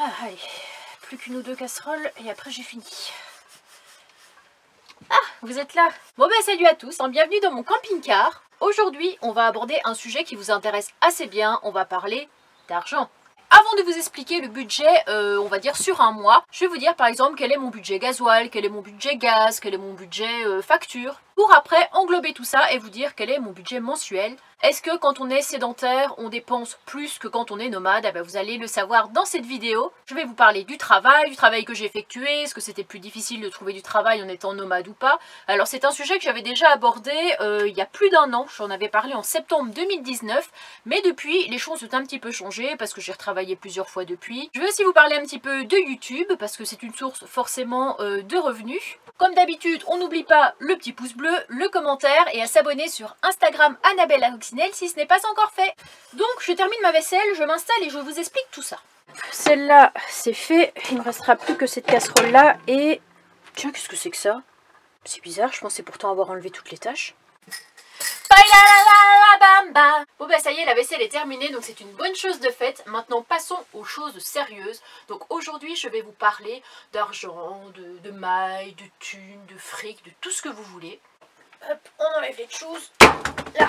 Ah, allez, plus qu'une ou deux casseroles et après j'ai fini. Ah, vous êtes là. Bon ben salut à tous, bienvenue dans mon camping-car. Aujourd'hui, on va aborder un sujet qui vous intéresse assez bien, on va parler d'argent. Avant de vous expliquer le budget, on va dire sur un mois, je vais vous dire par exemple quel est mon budget gasoil, quel est mon budget gaz, quel est mon budget facture, pour après englober tout ça et vous dire quel est mon budget mensuel. Est-ce que quand on est sédentaire, on dépense plus que quand on est nomade? Eh ben, vous allez le savoir dans cette vidéo. Je vais vous parler du travail que j'ai effectué, est-ce que c'était plus difficile de trouver du travail en étant nomade ou pas. Alors c'est un sujet que j'avais déjà abordé il y a plus d'un an, j'en avais parlé en septembre 2019, mais depuis les choses ont un petit peu changé parce que j'ai retravaillé plusieurs fois depuis. Je vais aussi vous parler un petit peu de YouTube parce que c'est une source forcément de revenus. Comme d'habitude, on n'oublie pas le petit pouce bleu, le commentaire et à s'abonner sur Instagram Annabelle la Coccinelle si ce n'est pas encore fait. Donc je termine ma vaisselle, je m'installe et je vous explique tout ça. Celle-là, c'est fait. Il ne me restera plus que cette casserole-là et... Tiens, qu'est-ce que c'est que ça? C'est bizarre, je pensais pourtant avoir enlevé toutes les tâches. Bon bah ça y est, la vaisselle est terminée, donc c'est une bonne chose de faite. Maintenant passons aux choses sérieuses. Donc aujourd'hui je vais vous parler d'argent, de mailles, de thunes, de fric, de tout ce que vous voulez. Hop, on enlève les choses. Là.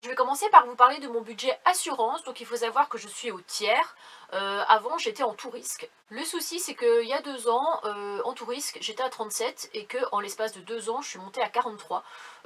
Je vais commencer par vous parler de mon budget assurance. Donc il faut savoir que je suis au tiers. Avant j'étais en tout risque. Le souci c'est qu'il y a 2 ans, en tout risque j'étais à 37 et que en l'espace de 2 ans je suis montée à 43.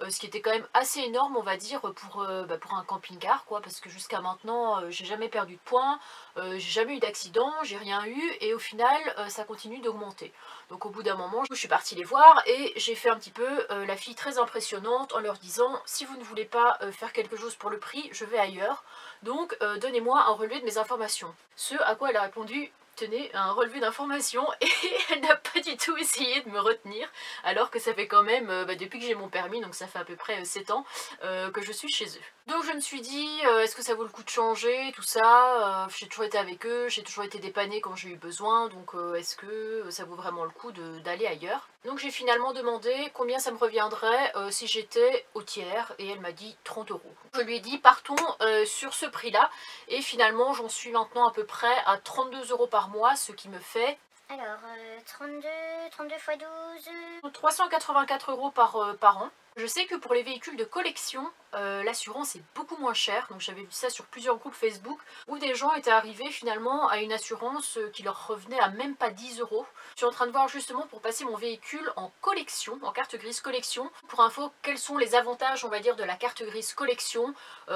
Ce qui était quand même assez énorme on va dire pour un camping-car quoi, parce que jusqu'à maintenant j'ai jamais perdu de points, j'ai jamais eu d'accident, j'ai rien eu et au final ça continue d'augmenter. Donc au bout d'un moment je suis partie les voir et j'ai fait un petit peu la fille très impressionnante en leur disant si vous ne voulez pas faire quelque chose pour le prix, je vais ailleurs. Donc donnez-moi un relevé de mes informations. Ce à quoi elle a répondu, tenez, un relevé d'informations, et elle n'a pas du tout essayé de me retenir, alors que ça fait quand même, depuis que j'ai mon permis, donc ça fait à peu près 7 ans, que je suis chez eux. Donc je me suis dit, est-ce que ça vaut le coup de changer, tout ça, j'ai toujours été avec eux, j'ai toujours été dépannée quand j'ai eu besoin, donc est-ce que ça vaut vraiment le coup d'aller ailleurs? Donc j'ai finalement demandé combien ça me reviendrait si j'étais au tiers, et elle m'a dit 30 €. Je lui ai dit partons sur ce prix-là, et finalement j'en suis maintenant à peu près à 32 € par mois, ce qui me fait... Alors, 32 x 12... 384 € par an. Je sais que pour les véhicules de collection, l'assurance est beaucoup moins chère. Donc j'avais vu ça sur plusieurs groupes Facebook où des gens étaient arrivés finalement à une assurance qui leur revenait à même pas 10 €. Je suis en train de voir justement pour passer mon véhicule en collection, en carte grise collection. Pour info, quels sont les avantages on va dire de la carte grise collection?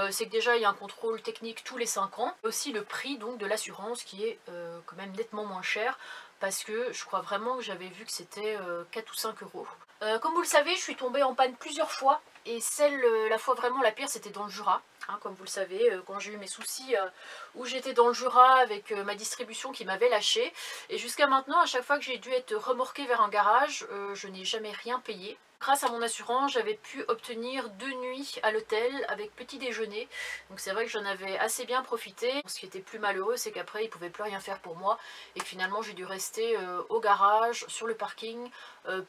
C'est que déjà il y a un contrôle technique tous les 5 ans. Aussi le prix donc de l'assurance qui est quand même nettement moins cher. Parce que je crois vraiment que j'avais vu que c'était 4 ou 5 €. Comme vous le savez, je suis tombée en panne plusieurs fois, et la fois vraiment la pire, c'était dans le Jura. Hein, comme vous le savez, quand j'ai eu mes soucis où j'étais dans le Jura avec ma distribution qui m'avait lâché. Et jusqu'à maintenant, à chaque fois que j'ai dû être remorquée vers un garage, je n'ai jamais rien payé. Grâce à mon assurance, j'avais pu obtenir 2 nuits à l'hôtel avec petit déjeuner. Donc c'est vrai que j'en avais assez bien profité. Ce qui était plus malheureux, c'est qu'après, ils ne pouvaient plus rien faire pour moi. Et que finalement, j'ai dû rester au garage, sur le parking,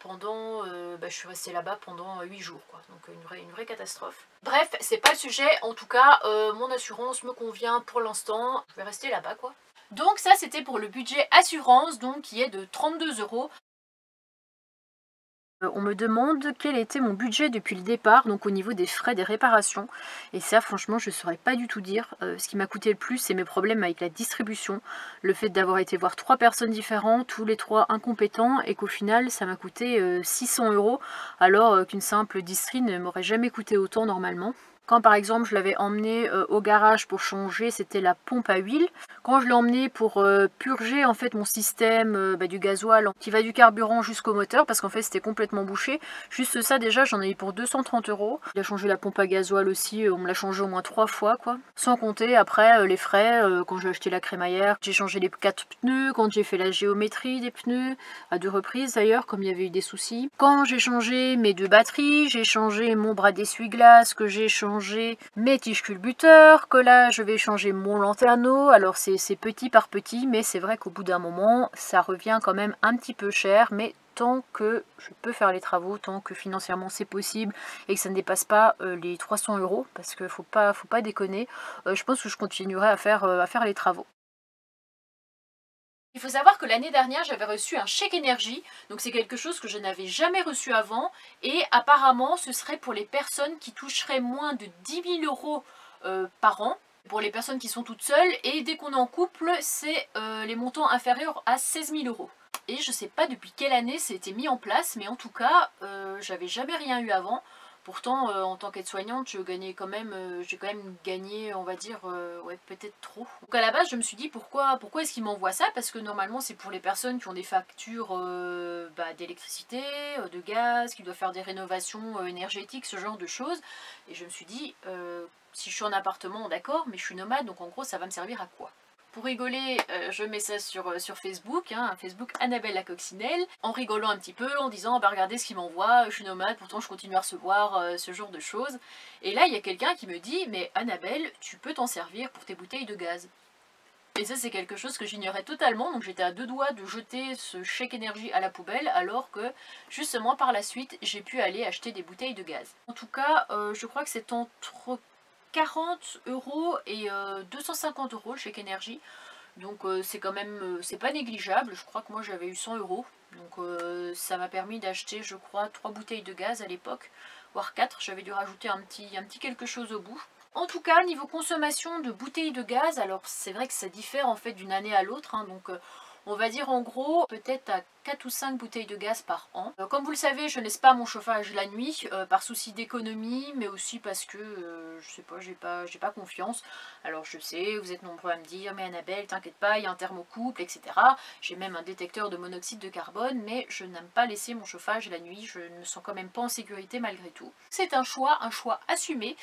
pendant... je suis restée là-bas pendant 8 jours. Quoi. Donc une vraie catastrophe. Bref, c'est pas le sujet. En tout cas, mon assurance me convient pour l'instant. Je vais rester là-bas, quoi. Donc ça, c'était pour le budget assurance, donc qui est de 32 €. On me demande quel était mon budget depuis le départ, donc au niveau des frais des réparations. Et ça, franchement, je ne saurais pas du tout dire. Ce qui m'a coûté le plus, c'est mes problèmes avec la distribution. Le fait d'avoir été voir 3 personnes différentes, tous les 3 incompétents, et qu'au final, ça m'a coûté 600 €, alors qu'une simple distri ne m'aurait jamais coûté autant normalement. Quand par exemple je l'avais emmené au garage pour changer, c'était la pompe à huile. Quand je l'ai emmené pour purger en fait mon système du gasoil qui va du carburant jusqu'au moteur, parce qu'en fait c'était complètement bouché, juste ça déjà j'en ai eu pour 230 €. Il a changé la pompe à gasoil aussi, on me l'a changé au moins 3 fois quoi. Sans compter après les frais, quand j'ai acheté la crémaillère, j'ai changé les 4 pneus, quand j'ai fait la géométrie des pneus, à 2 reprises d'ailleurs comme il y avait eu des soucis. Quand j'ai changé mes 2 batteries, j'ai changé mon bras d'essuie-glace, que j'ai changé mes tiges culbuteurs, que là je vais changer mon lanterneau. Alors c'est petit par petit, mais c'est vrai qu'au bout d'un moment ça revient quand même un petit peu cher, mais tant que je peux faire les travaux, tant que financièrement c'est possible et que ça ne dépasse pas les 300 €, parce que faut pas déconner, je pense que je continuerai à faire les travaux. Il faut savoir que l'année dernière, j'avais reçu un chèque énergie, donc c'est quelque chose que je n'avais jamais reçu avant, et apparemment ce serait pour les personnes qui toucheraient moins de 10 000 euros par an, pour les personnes qui sont toutes seules, et dès qu'on est en couple, c'est les montants inférieurs à 16 000 euros. Et je sais pas depuis quelle année c'était mis en place, mais en tout cas, j'avais jamais rien eu avant. Pourtant, en tant qu'aide-soignante, j'ai quand même gagné, on va dire, ouais, peut-être trop. Donc à la base, je me suis dit pourquoi est-ce qu'ils m'envoient ça? Parce que normalement, c'est pour les personnes qui ont des factures d'électricité, de gaz, qui doivent faire des rénovations énergétiques, ce genre de choses. Et je me suis dit, si je suis en appartement, d'accord, mais je suis nomade, donc en gros, ça va me servir à quoi? Pour rigoler, je mets ça sur Facebook, hein, Facebook Annabelle la coccinelle, en rigolant un petit peu, en disant bah regardez ce qu'il m'envoie, je suis nomade, pourtant je continue à recevoir ce genre de choses. Et là il y a quelqu'un qui me dit mais Annabelle, tu peux t'en servir pour tes bouteilles de gaz. Et ça c'est quelque chose que j'ignorais totalement, donc j'étais à deux doigts de jeter ce chèque énergie à la poubelle, alors que justement par la suite j'ai pu aller acheter des bouteilles de gaz. En tout cas, je crois que c'est entre 40 euros et 250 euros le chèque énergie. Donc c'est quand même, c'est pas négligeable. Je crois que moi j'avais eu 100 euros. Donc ça m'a permis d'acheter, je crois, 3 bouteilles de gaz à l'époque, voire 4. J'avais dû rajouter un petit quelque chose au bout. En tout cas, niveau consommation de bouteilles de gaz, alors c'est vrai que ça diffère en fait d'une année à l'autre. Hein, donc on va dire en gros peut-être à 4 ou 5 bouteilles de gaz par an. Comme vous le savez, je laisse pas mon chauffage la nuit par souci d'économie, mais aussi parce que je sais pas, j'ai pas confiance. Alors je sais, vous êtes nombreux à me dire mais Annabelle, t'inquiète pas, il y a un thermocouple, etc. J'ai même un détecteur de monoxyde de carbone, mais je n'aime pas laisser mon chauffage la nuit, je ne me sens quand même pas en sécurité malgré tout. C'est un choix assumé.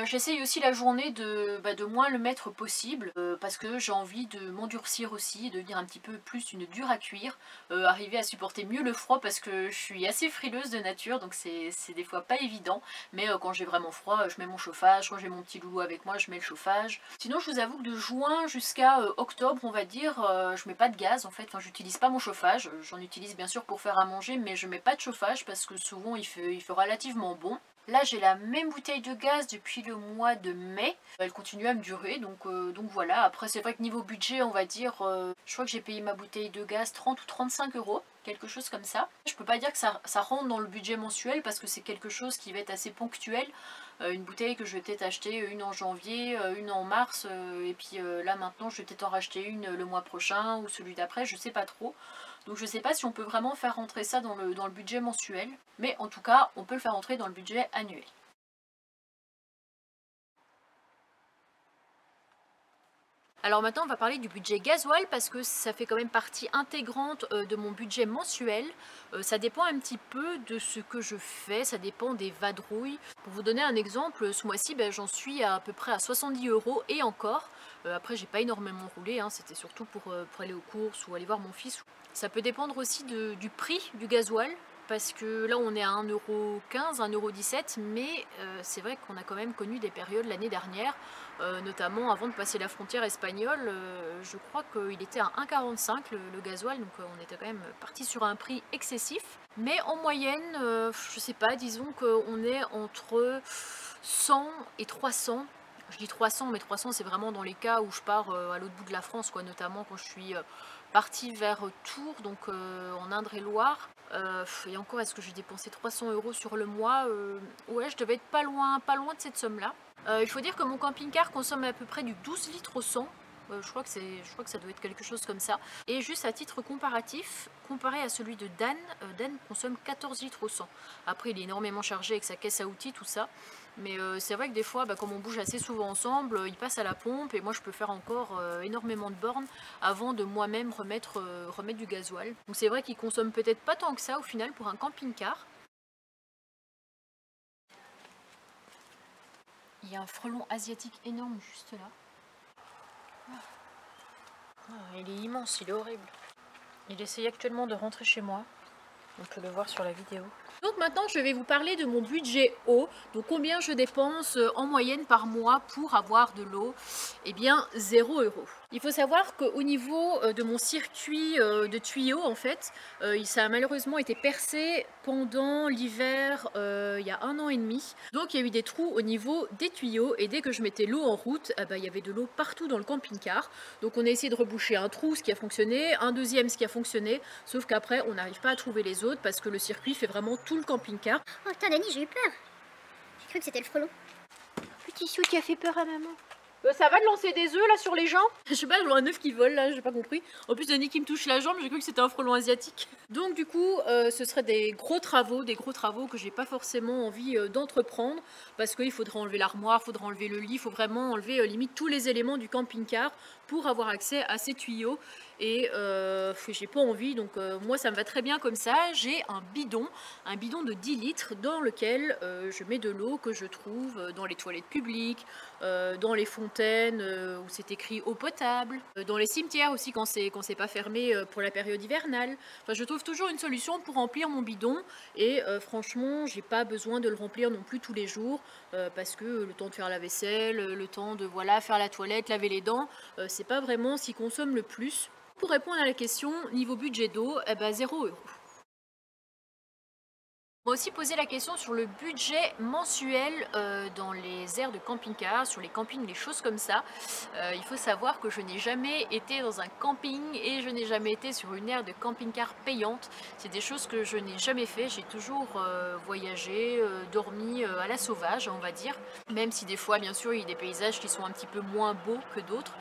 J'essaye aussi la journée de moins le mettre possible, parce que j'ai envie de m'endurcir aussi, de devenir un petit peu plus une dure à cuire, arriver à supporter mieux le froid parce que je suis assez frileuse de nature, donc c'est des fois pas évident, mais quand j'ai vraiment froid, je mets mon chauffage, quand j'ai mon petit loulou avec moi, je mets le chauffage. Sinon je vous avoue que de juin jusqu'à octobre, on va dire, je mets pas de gaz en fait, enfin j'utilise pas mon chauffage, j'en utilise bien sûr pour faire à manger, mais je mets pas de chauffage parce que souvent il fait relativement bon. Là j'ai la même bouteille de gaz depuis le mois de mai, elle continue à me durer, donc voilà. Après c'est vrai que niveau budget on va dire, je crois que j'ai payé ma bouteille de gaz 30 ou 35 euros, quelque chose comme ça. Je peux pas dire que ça rentre dans le budget mensuel parce que c'est quelque chose qui va être assez ponctuel. Une bouteille que je vais peut-être acheter une en janvier, une en mars, et puis là maintenant je vais peut-être en racheter une le mois prochain ou celui d'après, je sais pas trop. Donc je ne sais pas si on peut vraiment faire rentrer ça dans le budget mensuel, mais en tout cas, on peut le faire rentrer dans le budget annuel. Alors maintenant on va parler du budget gasoil parce que ça fait quand même partie intégrante de mon budget mensuel. Ça dépend un petit peu de ce que je fais, ça dépend des vadrouilles. Pour vous donner un exemple, ce mois-ci j'en suis à peu près à 70 euros et encore. Après j'ai pas énormément roulé, hein, c'était surtout pour aller aux courses ou aller voir mon fils. Ça peut dépendre aussi du prix du gasoil. Parce que là on est à 1,15 €, 1,17 €, mais c'est vrai qu'on a quand même connu des périodes l'année dernière, notamment avant de passer la frontière espagnole, je crois qu'il était à 1,45 € le gasoil, donc on était quand même parti sur un prix excessif. Mais en moyenne, je sais pas, disons qu'on est entre 100 et 300. Je dis 300, mais 300 c'est vraiment dans les cas où je pars à l'autre bout de la France, quoi, notamment quand je suis partie vers Tours, donc en Indre-et-Loire. Et encore, est-ce que j'ai dépensé 300 € sur le mois? Ouais, je devais être pas loin de cette somme-là. Il faut dire que mon camping-car consomme à peu près du 12 litres au 100. Je crois que ça doit être quelque chose comme ça. Et juste à titre comparatif, comparé à celui de Dan, Dan consomme 14 litres au 100. Après, il est énormément chargé avec sa caisse à outils, tout ça. Mais c'est vrai que des fois, comme on bouge assez souvent ensemble, il passe à la pompe et moi je peux faire encore énormément de bornes avant de moi-même remettre du gasoil. Donc c'est vrai qu'il consomme peut-être pas tant que ça au final pour un camping-car. Il y a un frelon asiatique énorme juste là. Il est immense, il est horrible. Il essaye actuellement de rentrer chez moi. On peut le voir sur la vidéo. Donc maintenant, je vais vous parler de mon budget eau. Donc combien je dépense en moyenne par mois pour avoir de l'eau? Eh bien, 0 €. Il faut savoir qu'au niveau de mon circuit de tuyaux, en fait, ça a malheureusement été percé pendant l'hiver il y a 1 an et demi. Donc il y a eu des trous au niveau des tuyaux et dès que je mettais l'eau en route, eh ben, il y avait de l'eau partout dans le camping-car. Donc on a essayé de reboucher un trou, ce qui a fonctionné, un deuxième, ce qui a fonctionné, sauf qu'après on n'arrive pas à trouver les autres parce que le circuit fait vraiment tout le camping-car. Oh putain, Dani, j'ai eu peur. J'ai cru que c'était le frelon. Petit chou qui a fait peur à maman. Ça va de lancer des œufs là sur les gens? Je sais pas, je vois un œuf qui vole là, j'ai pas compris. En plus, Denis qui me touche la jambe, j'ai cru que c'était un frelon asiatique. Donc du coup, ce serait des gros travaux que j'ai pas forcément envie d'entreprendre parce qu'il faudrait enlever l'armoire, il faudrait enlever le lit, il faut vraiment enlever limite tous les éléments du camping-car pour avoir accès à ces tuyaux. Et j'ai pas envie, donc moi ça me va très bien comme ça. J'ai un bidon de 10 litres dans lequel je mets de l'eau que je trouve dans les toilettes publiques, dans les fontaines où c'est écrit eau potable, dans les cimetières aussi quand c'est pas fermé pour la période hivernale. Enfin, je trouve toujours une solution pour remplir mon bidon et franchement j'ai pas besoin de le remplir non plus tous les jours parce que le temps de faire la vaisselle, le temps de voilà faire la toilette, laver les dents, c'est pas vraiment ce qui consomme le plus. Pour répondre à la question, niveau budget d'eau, eh ben 0 €. On m'a aussi posé la question sur le budget mensuel dans les aires de camping-car, sur les campings, les choses comme ça. Il faut savoir que je n'ai jamais été dans un camping et je n'ai jamais été sur une aire de camping-car payante. C'est des choses que je n'ai jamais fait. J'ai toujours voyagé, dormi à la sauvage, on va dire. Même si des fois, bien sûr, il y a des paysages qui sont un petit peu moins beaux que d'autres.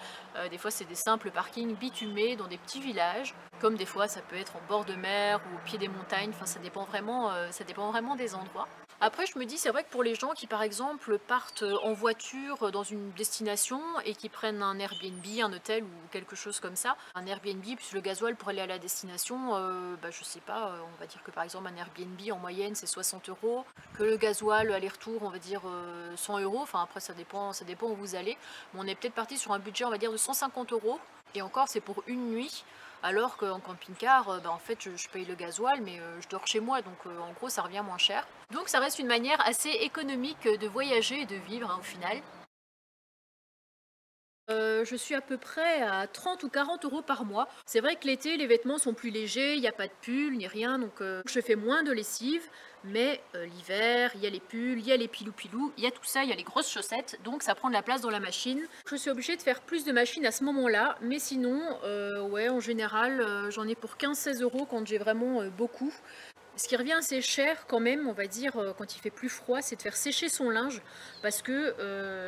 Des fois, c'est des simples parkings bitumés dans des petits villages. Comme des fois, ça peut être en bord de mer ou au pied des montagnes. Enfin, ça dépend vraiment des endroits. Après, je me dis, c'est vrai que pour les gens qui, par exemple, partent en voiture dans une destination et qui prennent un Airbnb, un hôtel ou quelque chose comme ça, un Airbnb plus le gasoil pour aller à la destination, je sais pas, on va dire que par exemple un Airbnb en moyenne c'est 60 €, que le gasoil aller-retour on va dire 100 €, enfin après ça dépend où vous allez, mais on est peut-être parti sur un budget on va dire de 150 €, et encore c'est pour une nuit. Alors qu'en camping-car, en fait, je paye le gasoil, mais je dors chez moi, donc en gros, ça revient moins cher. Donc ça reste une manière assez économique de voyager et de vivre, hein, au final. Je suis à peu près à 30 ou 40 € par mois. C'est vrai que l'été, les vêtements sont plus légers, il n'y a pas de pull ni rien, donc je fais moins de lessive. Mais l'hiver, il y a les pulls, il y a les pilou-pilou, il y a tout ça, il y a les grosses chaussettes, donc ça prend de la place dans la machine. Je suis obligée de faire plus de machines à ce moment-là, mais sinon, ouais, en général, j'en ai pour 15-16 € quand j'ai vraiment beaucoup. Ce qui revient assez cher quand même, on va dire, quand il fait plus froid, c'est de faire sécher son linge. Parce que,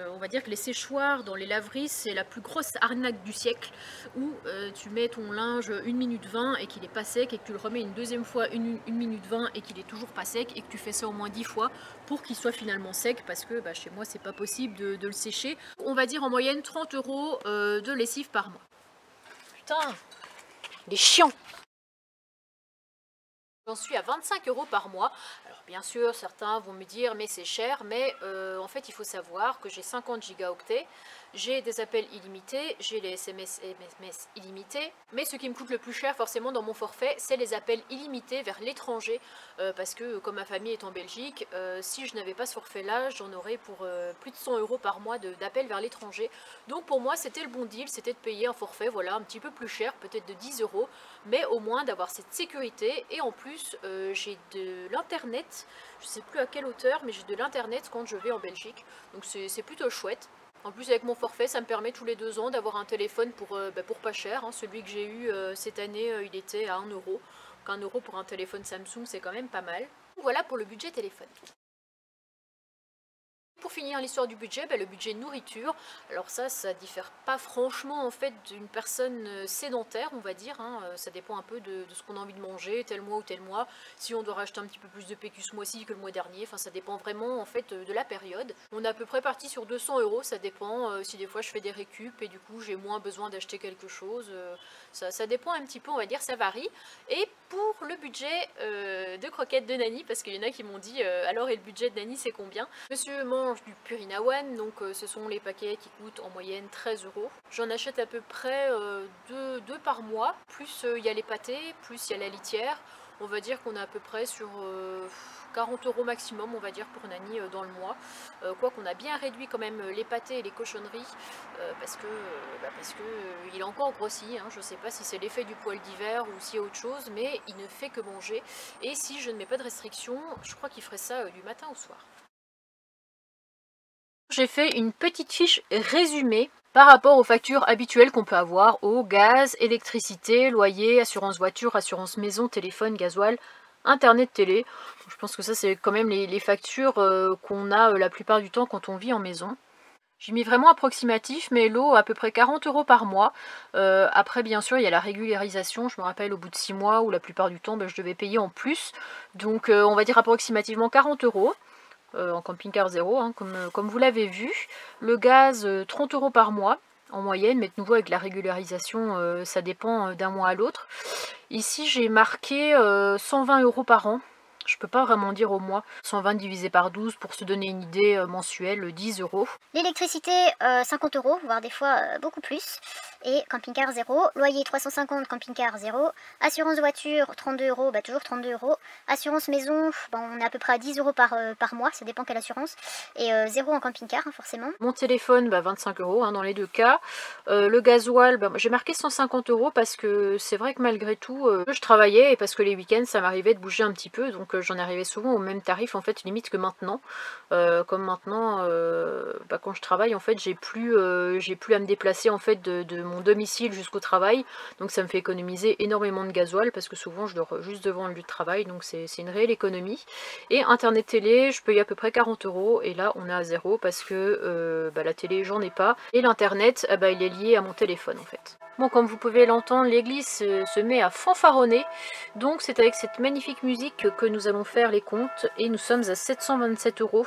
on va dire que les séchoirs dans les laveries, c'est la plus grosse arnaque du siècle. Où tu mets ton linge 1 minute 20 et qu'il est pas sec, et que tu le remets une deuxième fois 1 minute 20 et qu'il est toujours pas sec, et que tu fais ça au moins 10 fois pour qu'il soit finalement sec. Parce que chez moi, c'est pas possible de le sécher. On va dire en moyenne 30 € de lessive par mois. Putain, il est chiant! J'en suis à 25 € par mois. Alors bien sûr, certains vont me dire mais c'est cher, mais en fait il faut savoir que j'ai 50 gigaoctets, j'ai des appels illimités, j'ai les SMS illimités, mais ce qui me coûte le plus cher forcément dans mon forfait, c'est les appels illimités vers l'étranger, parce que comme ma famille est en Belgique, si je n'avais pas ce forfait-là, j'en aurais pour plus de 100 € par mois d'appels vers l'étranger. Donc pour moi c'était le bon deal, c'était de payer un forfait voilà un petit peu plus cher, peut-être de 10 €, mais au moins d'avoir cette sécurité. Et en plus j'ai de l'internet, je sais plus à quelle hauteur, mais j'ai de l'internet quand je vais en Belgique, donc c'est plutôt chouette. En plus avec mon forfait ça me permet tous les 2 ans d'avoir un téléphone pour pas cher, hein. Celui que j'ai eu cette année il était à 1 €, donc 1 € pour un téléphone Samsung c'est quand même pas mal. Voilà pour le budget téléphone. Pour finir l'histoire du budget, le budget nourriture, alors ça diffère pas franchement en fait d'une personne sédentaire on va dire, hein. Ça dépend un peu de ce qu'on a envie de manger tel mois ou tel mois, si on doit racheter un petit peu plus de PQ ce mois-ci que le mois dernier, enfin ça dépend vraiment en fait de la période. On est à peu près parti sur 200 €, ça dépend si des fois je fais des récup et du coup j'ai moins besoin d'acheter quelque chose, ça dépend un petit peu on va dire, ça varie. Et pour le budget de croquettes de Nani, parce qu'il y en a qui m'ont dit alors et le budget de Nani c'est combien? Monsieur mange du Purina One, donc ce sont les paquets qui coûtent en moyenne 13 €. J'en achète à peu près 2 par mois, plus il y a les pâtés, plus il y a la litière. On va dire qu'on est à peu près sur 40 € maximum, on va dire, pour Nani dans le mois. Quoi qu'on a bien réduit quand même les pâtés et les cochonneries parce que, il a encore grossi. Hein. Je ne sais pas si c'est l'effet du poil d'hiver ou s'il y a autre chose, mais il ne fait que manger. Et si je ne mets pas de restriction, je crois qu'il ferait ça du matin au soir. J'ai fait une petite fiche résumée par rapport aux factures habituelles qu'on peut avoir au gaz, électricité, loyer, assurance voiture, assurance maison, téléphone, gasoil, internet, télé. Je pense que ça c'est quand même les factures qu'on a la plupart du temps quand on vit en maison. J'ai mis vraiment approximatif, mais l'eau à peu près 40 € par mois. Après bien sûr il y a la régularisation, je me rappelle au bout de 6 mois où la plupart du temps je devais payer en plus. Donc on va dire approximativement 40 €. En camping-car zéro, hein, comme vous l'avez vu. Le gaz, 30 € par mois en moyenne, mais de nouveau avec la régularisation, ça dépend d'un mois à l'autre. Ici j'ai marqué 120 € par an. Je peux pas vraiment dire au mois. 120 divisé par 12 pour se donner une idée mensuelle, 10 €. L'électricité, 50 €, voire des fois beaucoup plus. Et camping-car 0. Loyer 350, camping-car 0. Assurance voiture 32 €, toujours 32 €. Assurance maison, on est à peu près à 10 € par mois, ça dépend quelle assurance. Et 0 en camping-car, forcément. Mon téléphone, 25 € dans les deux cas. Le gasoil, j'ai marqué 150 € parce que c'est vrai que malgré tout, je travaillais et parce que les week-ends, ça m'arrivait de bouger un petit peu. Donc j'en arrivais souvent au même tarif, en fait, limite que maintenant. Comme maintenant, quand je travaille, en fait, j'ai plus à me déplacer en fait de mon domicile jusqu'au travail. Donc ça me fait économiser énormément de gasoil parce que souvent, je dors juste devant le lieu de travail. Donc c'est une réelle économie. Et internet télé, je paye à peu près 40 € et là on est à 0 parce que la télé j'en ai pas et l'internet il est lié à mon téléphone en fait. Bon, comme vous pouvez l'entendre, l'église se met à fanfaronner, donc c'est avec cette magnifique musique que nous allons faire les comptes et nous sommes à 727 €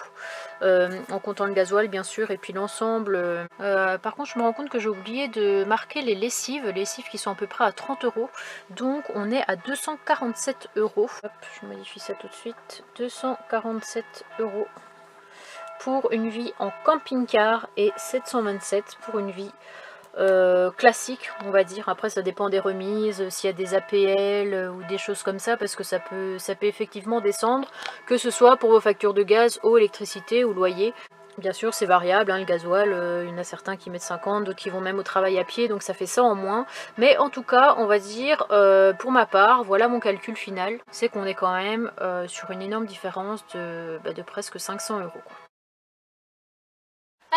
en comptant le gasoil bien sûr et puis l'ensemble. Par contre je me rends compte que j'ai oublié de marquer les lessives qui sont à peu près à 30 €, donc on est à 247 €. Hop, je modifie ça tout de suite, 247 € pour une vie en camping-car et 727 pour une vie classique, on va dire. Après ça dépend des remises, s'il y a des APL ou des choses comme ça, parce que ça peut effectivement descendre, que ce soit pour vos factures de gaz, eau, électricité ou loyer. Bien sûr c'est variable, hein, le gasoil, il y en a certains qui mettent 50, d'autres qui vont même au travail à pied, donc ça fait ça en moins. Mais en tout cas, on va dire, pour ma part, voilà mon calcul final, c'est qu'on est quand même sur une énorme différence de presque 500 €.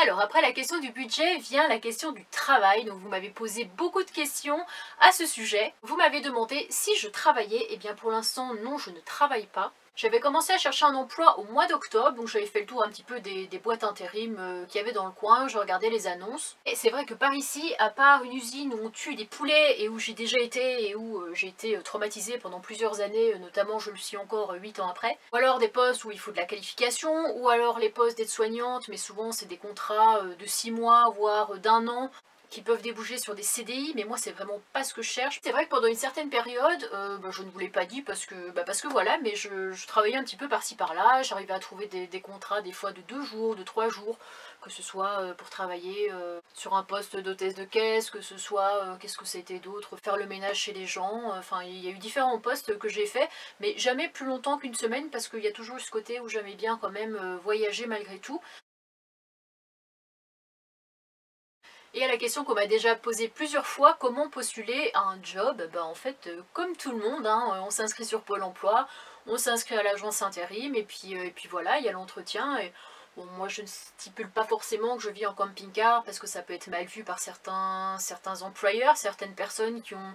Alors après la question du budget vient la question du travail. Donc vous m'avez posé beaucoup de questions à ce sujet. Vous m'avez demandé si je travaillais. Eh bien pour l'instant non, je ne travaille pas. J'avais commencé à chercher un emploi au mois d'octobre, donc j'avais fait le tour un petit peu des boîtes intérim qu'il y avait dans le coin, je regardais les annonces. Et c'est vrai que par ici, à part une usine où on tue des poulets et où j'ai déjà été et où j'ai été traumatisée pendant plusieurs années, notamment je le suis encore 8 ans après, ou alors des postes où il faut de la qualification, ou alors les postes d'aide-soignante, mais souvent c'est des contrats de 6 mois, voire d'1 an, qui peuvent déboucher sur des CDI, mais moi c'est vraiment pas ce que je cherche. C'est vrai que pendant une certaine période, je ne vous l'ai pas dit parce que voilà, mais je travaillais un petit peu par-ci par-là, j'arrivais à trouver des contrats des fois de 2 jours, de 3 jours, que ce soit pour travailler sur un poste d'hôtesse de caisse, que ce soit, qu'est-ce que c'était d'autre, faire le ménage chez les gens, enfin il y a eu différents postes que j'ai fait, mais jamais plus longtemps qu'une semaine parce qu'il y a toujours eu ce côté où j'aimais bien quand même voyager malgré tout. Et à la question qu'on m'a déjà posée plusieurs fois, comment postuler à un job? En fait, comme tout le monde, hein, on s'inscrit sur Pôle emploi, on s'inscrit à l'agence intérim, et puis voilà, il y a l'entretien. Et bon, moi je ne stipule pas forcément que je vis en camping-car, parce que ça peut être mal vu par certains employeurs, certaines personnes qui ont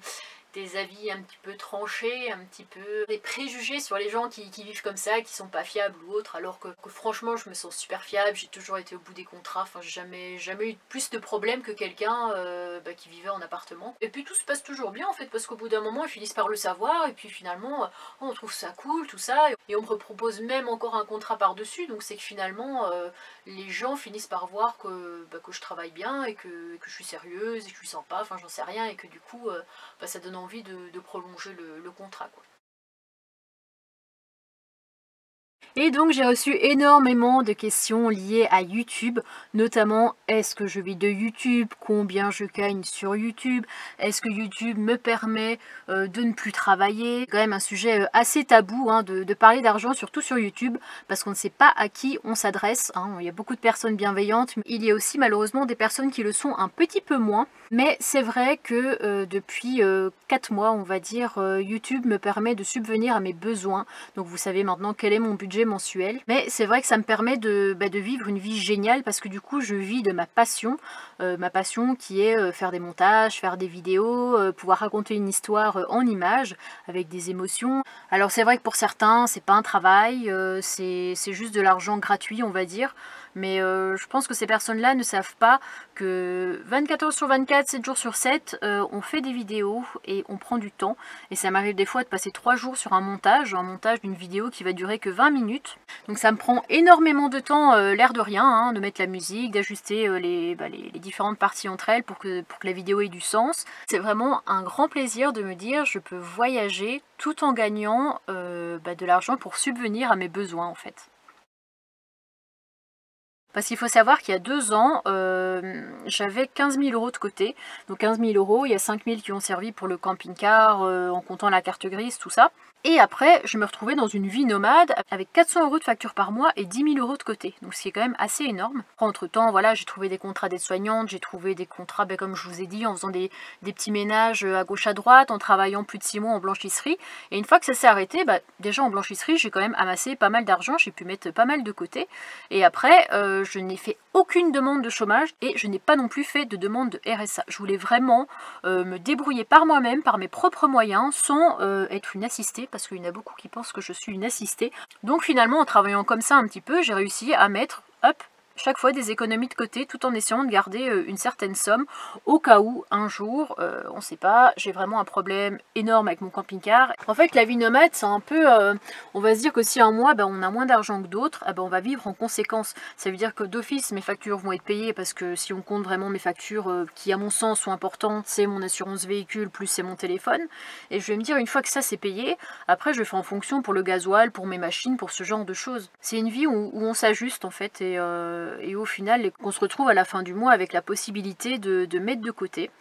des avis un petit peu tranchés, un petit peu des préjugés sur les gens qui vivent comme ça, qui sont pas fiables ou autres, alors que franchement je me sens super fiable, j'ai toujours été au bout des contrats, enfin j'ai jamais eu plus de problèmes que quelqu'un qui vivait en appartement. Et puis tout se passe toujours bien en fait, parce qu'au bout d'un moment ils finissent par le savoir, et puis finalement on trouve ça cool, tout ça, et on me propose même encore un contrat par-dessus, donc c'est que finalement les gens finissent par voir que je travaille bien, et que je suis sérieuse, et que je suis sympa, enfin j'en sais rien, et que du coup ça donne envie de prolonger le contrat, quoi. Et donc j'ai reçu énormément de questions liées à YouTube, notamment est-ce que je vis de YouTube, combien je gagne sur YouTube, est-ce que YouTube me permet de ne plus travailler. C'est quand même un sujet assez tabou hein, de parler d'argent, surtout sur YouTube, parce qu'on ne sait pas à qui on s'adresse. Hein. Il y a beaucoup de personnes bienveillantes, mais il y a aussi malheureusement des personnes qui le sont un petit peu moins. Mais c'est vrai que depuis 4 mois, on va dire, YouTube me permet de subvenir à mes besoins. Donc vous savez maintenant quel est mon budget mensuel. Mais c'est vrai que ça me permet de vivre une vie géniale parce que du coup je vis de ma passion qui est faire des montages, faire des vidéos, pouvoir raconter une histoire en images avec des émotions. Alors c'est vrai que pour certains c'est pas un travail, c'est juste de l'argent gratuit on va dire. Mais je pense que ces personnes-là ne savent pas que 24 heures sur 24, 7 jours sur 7, on fait des vidéos et on prend du temps. Et ça m'arrive des fois de passer 3 jours sur un montage d'une vidéo qui va durer que 20 minutes. Donc ça me prend énormément de temps, l'air de rien, hein, de mettre la musique, d'ajuster les différentes parties entre elles pour que la vidéo ait du sens. C'est vraiment un grand plaisir de me dire je peux voyager tout en gagnant de l'argent pour subvenir à mes besoins en fait. Parce qu'il faut savoir qu'il y a 2 ans, j'avais 15 000 € de côté. Donc 15 000 €, il y a 5 000 qui ont servi pour le camping-car, en comptant la carte grise, tout ça. Et après, je me retrouvais dans une vie nomade avec 400 € de facture par mois et 10 000 € de côté. Donc ce qui est quand même assez énorme. Entre temps, voilà, j'ai trouvé des contrats d'aide-soignante, j'ai trouvé des contrats, comme je vous ai dit, en faisant des petits ménages à gauche à droite, en travaillant plus de 6 mois en blanchisserie. Et une fois que ça s'est arrêté, déjà en blanchisserie, j'ai quand même amassé pas mal d'argent, j'ai pu mettre pas mal de côté. Et après, je n'ai fait aucune demande de chômage et je n'ai pas non plus fait de demande de RSA. Je voulais vraiment me débrouiller par moi-même, par mes propres moyens, sans être une assistée, parce qu'il y en a beaucoup qui pensent que je suis une assistée. Donc finalement, en travaillant comme ça un petit peu, j'ai réussi à mettre, hop, chaque fois des économies de côté tout en essayant de garder une certaine somme au cas où un jour, on sait pas, j'ai vraiment un problème énorme avec mon camping-car. En fait la vie nomade c'est un peu, on va se dire que si un mois on a moins d'argent que d'autres, on va vivre en conséquence. Ça veut dire que d'office mes factures vont être payées parce que si on compte vraiment mes factures qui à mon sens sont importantes, c'est mon assurance véhicule plus c'est mon téléphone. Et je vais me dire une fois que ça c'est payé, après je fais en fonction pour le gasoil, pour mes machines, pour ce genre de choses. C'est une vie où on s'ajuste en fait et au final, qu'on se retrouve à la fin du mois avec la possibilité de mettre de côté.